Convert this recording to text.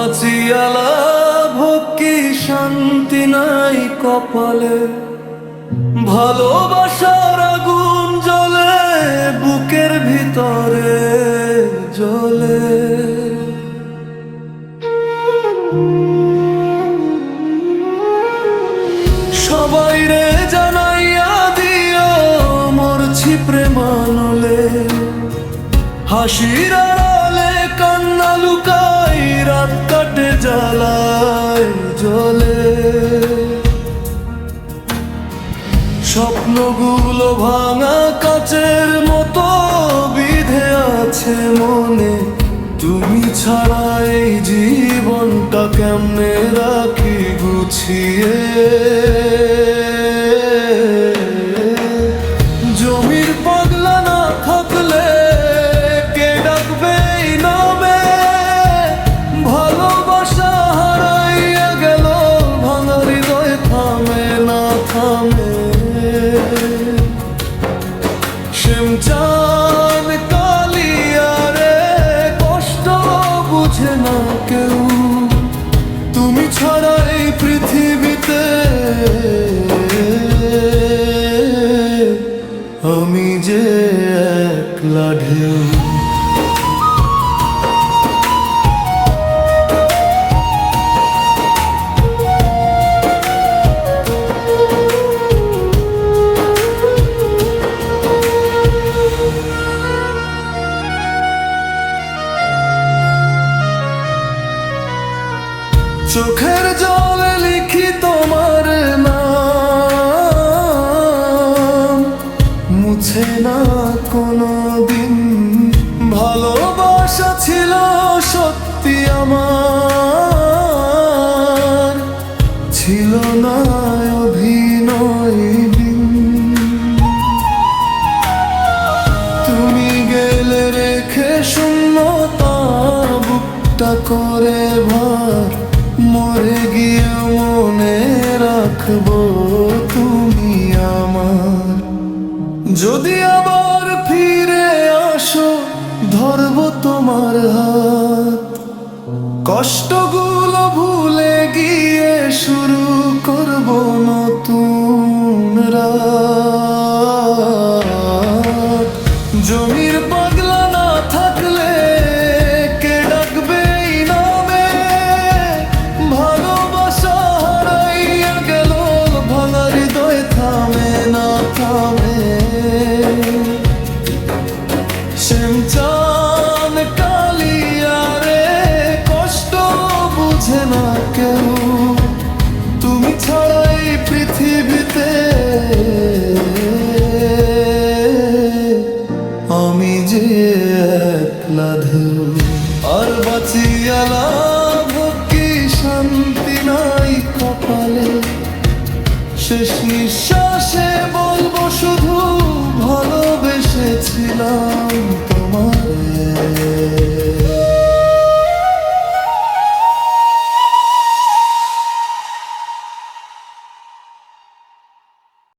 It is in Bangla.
বাঁচিয়া লাভ কি শান্তি নাই কপালে, ভালোবাসার আগুন জ্বলে বুকের ভিতরে জ্বলে। সবাই রে জানাইয়া দিও মরছি প্রেমানলে, হাসির আড়ালে কান্না লুকাই রাত কাটে জ্বালায় জ্বলে। স্বপ্নগুলো ভাঙা কাচের মতো বিধে আছে মনে, তুমি ছাড়া এই জীবনটা কেমনে রাখি গুছিয়ে। জমির পাগলা না থাকলে কে ডাকবে এই নামে, ভালোবাসা হারাইয়া গেল ভাঙা হৃদয় থামে না থামে। শ্যামচাঁদ কালিয়ারে কষ্ট বুঝে না কেউ, তুমি ছাড়া এই পৃথিবীতে আমি যে একলা ঢেউ। চোখের জলে লিখি তোমার নাম, মুছে না কোনো দিন। ভালোবাসা ছিল সত্যি আমার, ছিল না অভিনয় দিন। তুমি গেলে রেখে শূন্যতা বুকটা করে ভার, মরে গিয়ে মনে রাখবো তুমি আমার। যদি আবার ফিরে আসো ধরবো তোমার হাত, কষ্টগুলো ভুলে গিয়ে শুরু করবো নতুন রাত। জমির পাগলা না থাকলে কে ডাকবে এই নামে, ভালোবাসা হারাইয়া গেল ভাঙা হৃদয় থামে না থামে। শ্যামচাঁদ কালিয়ারে কষ্ট বুঝে না কেউ, তুমি ছাড়া এই পৃথিবীতে আমি যে একলা ঢেউ। আর বাঁচিয়া লাভ কি শান্তি নাই কপালে, শেষ নিঃশ্বাসে বলবো শুধু ভালোবেসেছিলাম।